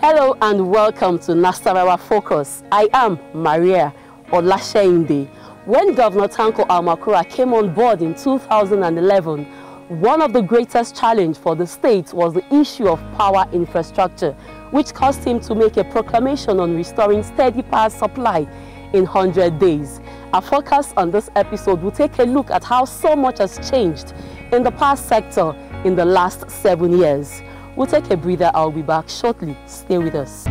Hello and welcome to Nasarawa Focus. I am Maria Olasheinde. When Governor Tanko Almakura came on board in 2011, one of the greatest challenges for the state was the issue of power infrastructure, which caused him to make a proclamation on restoring steady power supply in 100 days. Our focus on this episode will take a look at how so much has changed in the power sector in the last 7 years. We'll take a breather. I'll be back shortly. Stay with us.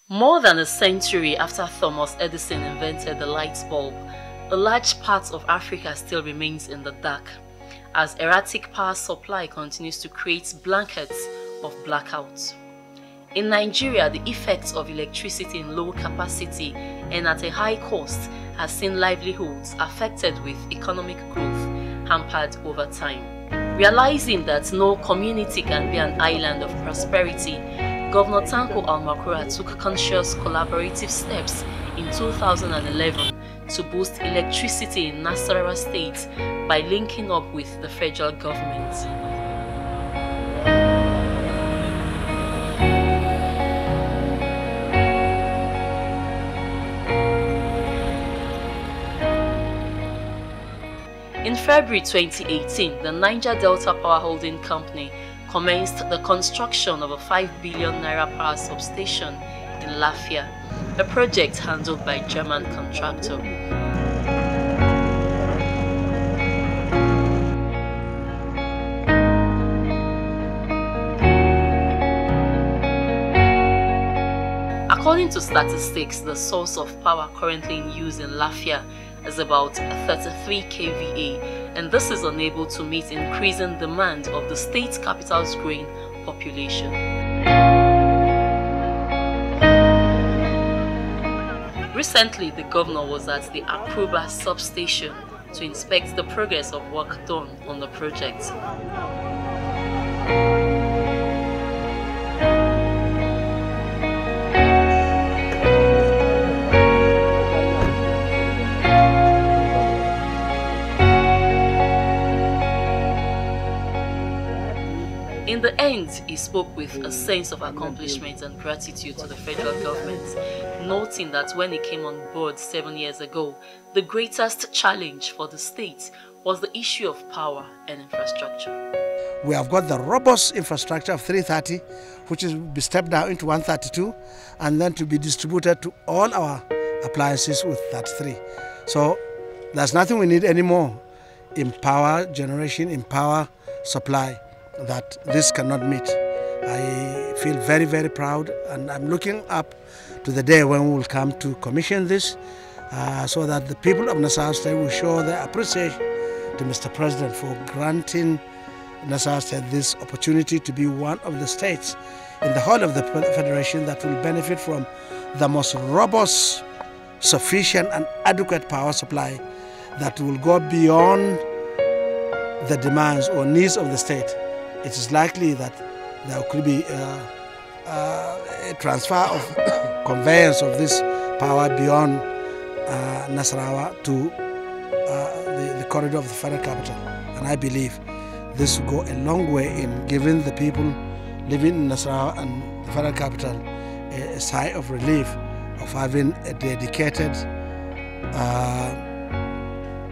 More than a century after Thomas Edison invented the light bulb, a large part of Africa still remains in the dark, as erratic power supply continues to create blankets of blackouts. In Nigeria, the effects of electricity in low capacity and at a high cost has seen livelihoods affected, with economic growth hampered over time. Realizing that no community can be an island of prosperity, Governor Tanko Almakura took conscious collaborative steps in 2011 to boost electricity in Nasarawa State by linking up with the federal government. In February 2018, the Niger Delta Power Holding Company commenced the construction of a 5 billion naira power substation in Lafia, a project handled by a German contractor. According to statistics, the source of power currently in use in Lafia is about 33 kVA, and this is unable to meet increasing demand of the state capital's growing population. Recently, the governor was at the Akruba substation to inspect the progress of work done on the project. In the end, he spoke with a sense of accomplishment and gratitude to the federal government, noting that when he came on board 7 years ago, the greatest challenge for the state was the issue of power and infrastructure. We have got the robust infrastructure of 330, which will be stepped down into 132, and then to be distributed to all our appliances with 33. So there's nothing we need anymore in power generation, in power supply, that this cannot meet. I feel very, very proud, and I'm looking up to the day when we will come to commission this, so that the people of Nasarawa State will show their appreciation to Mr. President for granting Nasarawa State this opportunity to be one of the states in the whole of the Federation that will benefit from the most robust, sufficient and adequate power supply that will go beyond the demands or needs of the state. It is likely that there could be a transfer of conveyance of this power beyond Nasarawa to the corridor of the federal capital. And I believe this will go a long way in giving the people living in Nasarawa and the federal capital a sigh of relief of having a dedicated,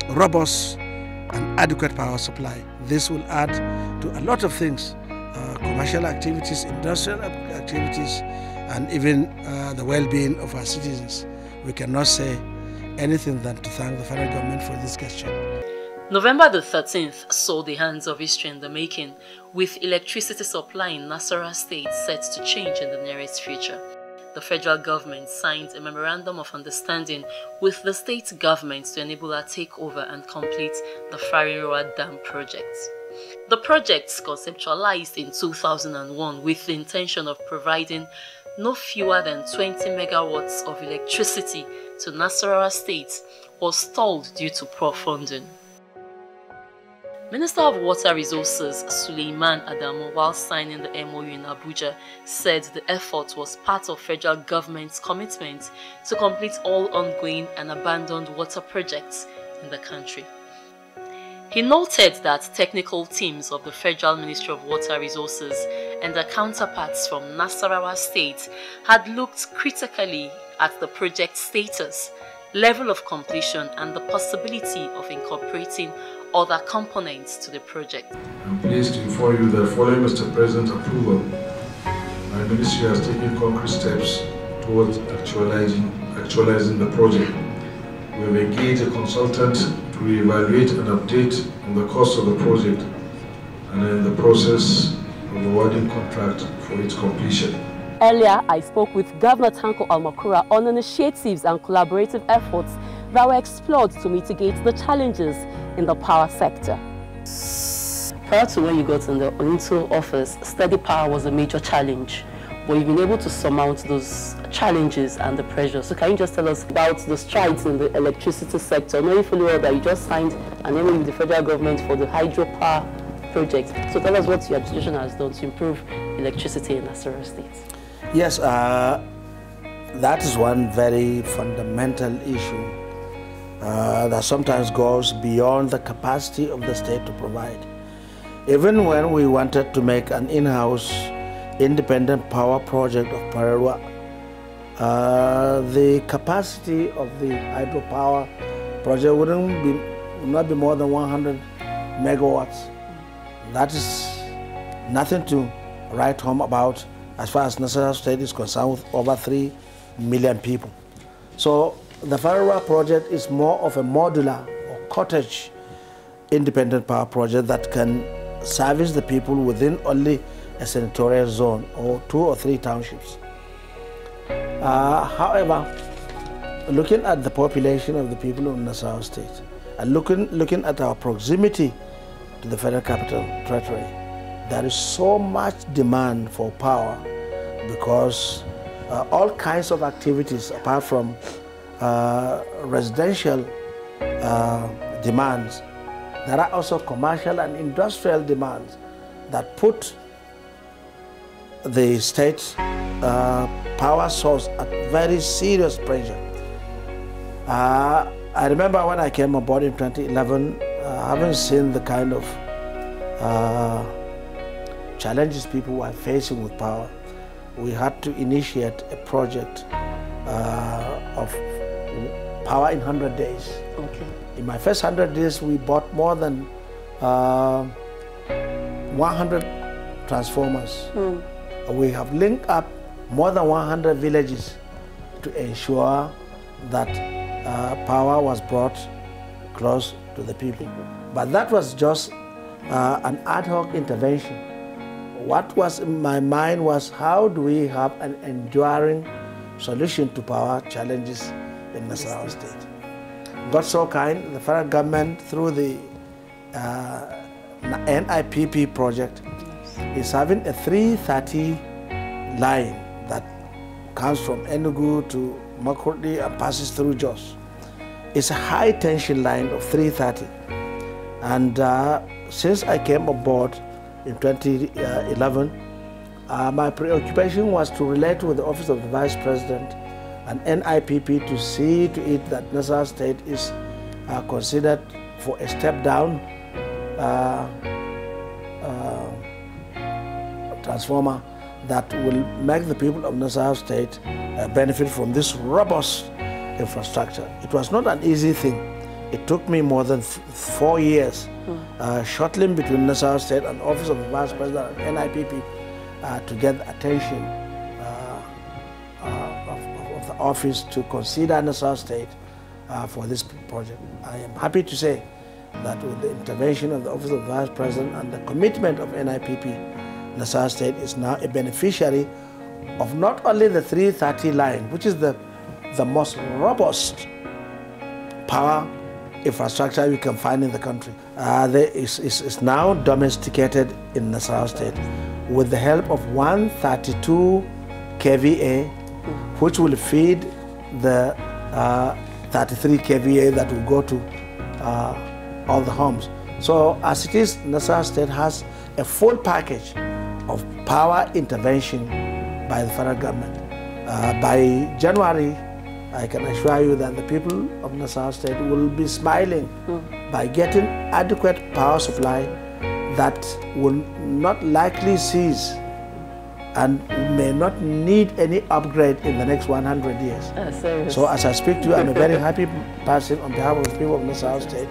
robust and adequate power supply. This will add to a lot of things, commercial activities, industrial activities, and even the well-being of our citizens. We cannot say anything than to thank the federal government for this gesture. November the 13th saw the hands of history in the making, with electricity supply in Nasarawa State set to change in the nearest future. The federal government signed a memorandum of understanding with the state government to enable a takeover and complete the Fariroa Dam project. The projects conceptualized in 2001 with the intention of providing no fewer than 20 megawatts of electricity to Nasarawa State was stalled due to poor funding. Minister of Water Resources Suleiman Adamu, while signing the MOU in Abuja, said the effort was part of federal government's commitment to complete all ongoing and abandoned water projects in the country. He noted that technical teams of the Federal Ministry of Water Resources and their counterparts from Nasarawa State had looked critically at the project status, level of completion, and the possibility of incorporating other components to the project. I'm pleased to inform you that following Mr. President's approval, my ministry has taken concrete steps towards actualizing the project. We have engaged a consultant to reevaluate and update on the cost of the project and are in the process of awarding contract for its completion. Earlier, I spoke with Governor Tanko Almakura on initiatives and collaborative efforts that were explored to mitigate the challenges in the power sector. Prior to when you got into office, steady power was a major challenge, but you've been able to surmount those challenges and the pressure. So can you just tell us about the strides in the electricity sector? Knowing fully well that you just signed an MOU with the federal government for the hydropower project. So tell us what your administration has done to improve electricity in Nasarawa State. Yes, that is one very fundamental issue that sometimes goes beyond the capacity of the state to provide. Even when we wanted to make an in-house independent power project of Pararua, the capacity of the hydropower project would not be more than 100 megawatts. That is nothing to write home about as far as Nasarawa State is concerned, with over 3 million people. So the Pararua project is more of a modular or cottage independent power project that can service the people within only a senatorial zone or 2 or 3 townships. However, looking at the population of the people of Nasarawa State and looking at our proximity to the Federal Capital Territory, there is so much demand for power because all kinds of activities, apart from residential demands, there are also commercial and industrial demands that put the state power source at very serious pressure. I remember when I came aboard in 2011, I haven't seen the kind of challenges people were facing with power. We had to initiate a project of power in 100 days. Okay. In my first 100 days, we bought more than 100 transformers. We have linked up more than 100 villages to ensure that power was brought close to the people. But that was just an ad hoc intervention. What was in my mind was, how do we have an enduring solution to power challenges in Nasarawa State? God so kind, the federal government through the NIPP project is having a 330 line that comes from Enugu to Makurdi and passes through Jos. It's a high tension line of 330. And since I came aboard in 2011, my preoccupation was to relate with the Office of the Vice President and NIPP to see to it that Nasarawa State is considered for a step down transformer that will make the people of Nasarawa State benefit from this robust infrastructure. It was not an easy thing. It took me more than 4 years shuttling between Nasarawa State and Office of the Vice President and NIPP to get the attention of the office to consider Nasarawa State for this project. I am happy to say that with the intervention of the Office of the Vice President and the commitment of NIPP, Nasarawa State is now a beneficiary of not only the 330 line, which is the most robust power infrastructure you can find in the country. Is now domesticated in Nasarawa State with the help of 132 kVA, which will feed the 33 kVA that will go to all the homes. So as it is, Nasarawa State has a full package of power intervention by the federal government. By January, I can assure you that the people of Nasarawa State will be smiling by getting adequate power supply that will not likely cease and may not need any upgrade in the next 100 years. So as I speak to you, I'm a very happy person on behalf of the people of Nasarawa State,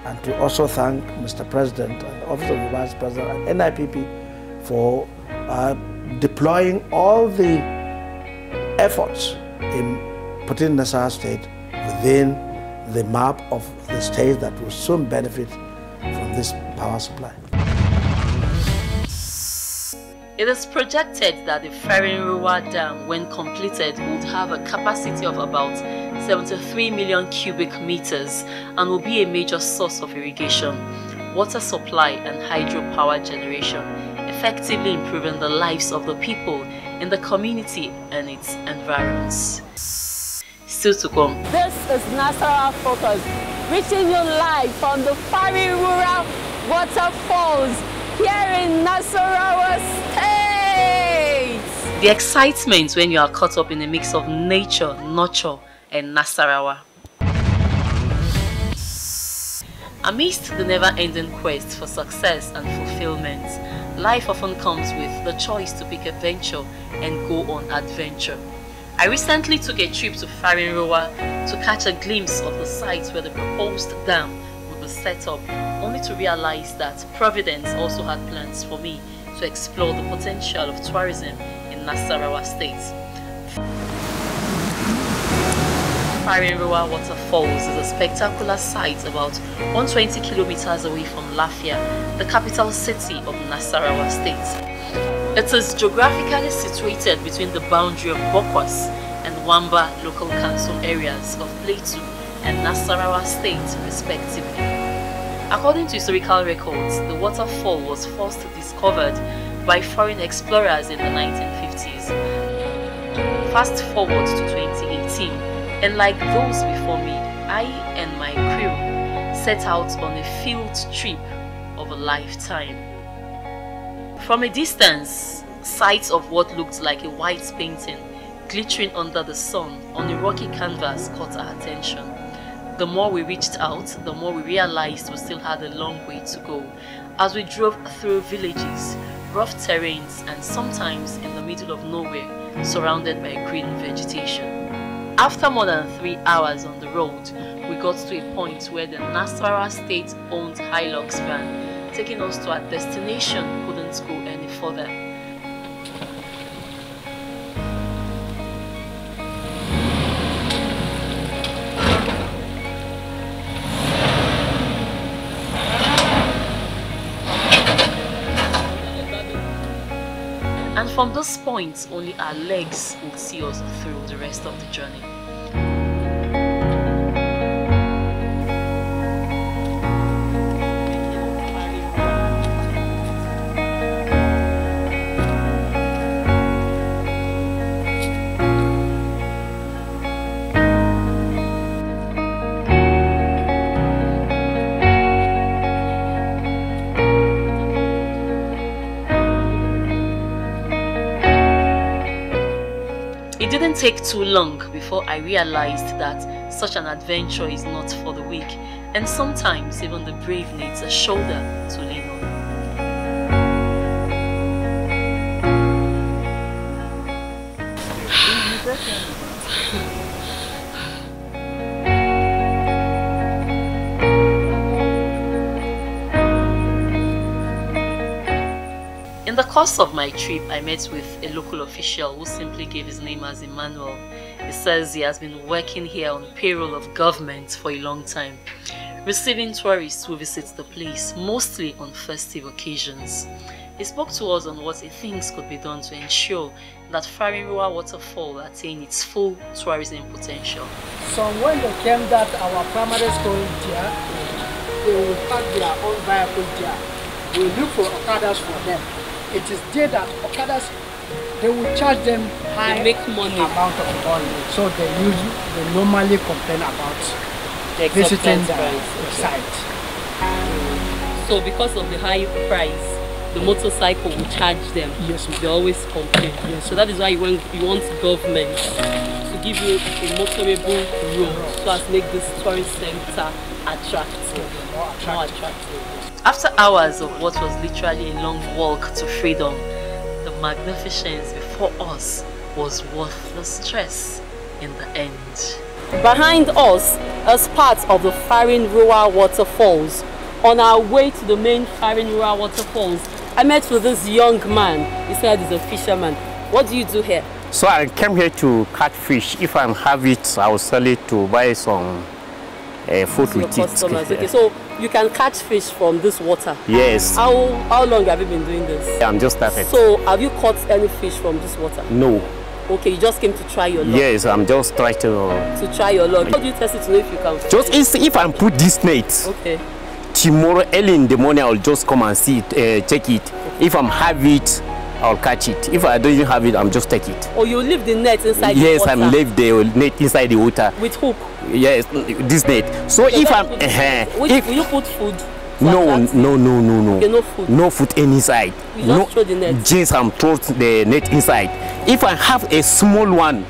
and to also thank Mr. President and the Office of the Vice President and NIPP for deploying all the efforts in putting Nasarawa State within the map of the state that will soon benefit from this power supply. It is projected that the Farinruwa Dam, when completed, would have a capacity of about 73 million cubic meters and will be a major source of irrigation, water supply and hydropower generation, effectively improving the lives of the people in the community and its environs. Still to come. This is Nasarawa Focus, reaching you live from the Farinruwa waterfalls here in Nasarawa State. The excitement when you are caught up in a mix of nature, nurture, and Nasarawa. Amidst the never-ending quest for success and fulfillment, life often comes with the choice to pick a venture and go on adventure. I recently took a trip to Farinruwa to catch a glimpse of the site where the proposed dam would be set up, only to realize that Providence also had plans for me to explore the potential of tourism in Nasarawa State. Farinruwa Waterfalls is a spectacular site about 120 kilometers away from Lafia, the capital city of Nasarawa State. It is geographically situated between the boundary of Bokwas and Wamba local council areas of Plateau and Nasarawa State, respectively. According to historical records, the waterfall was first discovered by foreign explorers in the 1950s. Fast forward to 2018, and like those before me, I and my crew set out on a field trip of a lifetime. From a distance, sights of what looked like a white painting glittering under the sun on a rocky canvas caught our attention. The more we reached out, the more we realized we still had a long way to go as we drove through villages, rough terrains, and sometimes in the middle of nowhere, surrounded by green vegetation. After more than 3 hours on the road, we got to a point where the Nasarawa State-owned Hilux van, taking us to our destination, couldn't go any further. And from this point, only our legs will see us through the rest of the journey. It didn't take too long before I realized that such an adventure is not for the weak, and sometimes even the brave needs a shoulder to lean on. In the course of my trip, I met with a local official who simply gave his name as Emmanuel. He says he has been working here on payroll of government for a long time, receiving tourists who visit the place, mostly on festive occasions. He spoke to us on what he thinks could be done to ensure that Farinruwa Waterfall attain its full tourism potential. So when they came that our primary school here, they will park their own vehicle here. We look for Okadas for them. It is there that Okadas, they will charge them high amount of money. So they normally complain about visiting the site. So because of the high price, the motorcycle will charge them. Yes, they always complain. Yes, so that is why you want government to give you a motorable road so as make this tourist center attractive, more attractive. After hours of what was literally a long walk to freedom, the magnificence before us was worth the stress in the end. Behind us is part of the Farin Rural Waterfalls. On our way to the main Farin Rural Waterfalls, I met with this young man. He said he's a fisherman. What do you do here? So I came here to catch fish. If I have it, I will sell it to buy some food with it. Okay, so you can catch fish from this water? Yes. How long have you been doing this? I'm just started. So have you caught any fish from this water? No. Okay, you just came to try your luck? Yes, I'm just trying to try your luck. How do you test it to know if you can? Just if I put this net. Okay. Tomorrow early in the morning I'll just come and see it, check it. Okay. If I have it, I'll catch it. If I don't have it, I'm just take it. Or you leave the net inside the water? Yes, I'm leave the net inside the water. With hook? Yes, this net. So if I'm... will you put food? No. Okay, no food? No food inside. You just throw the net? Yes, I'm throw the net inside. If I have a small one,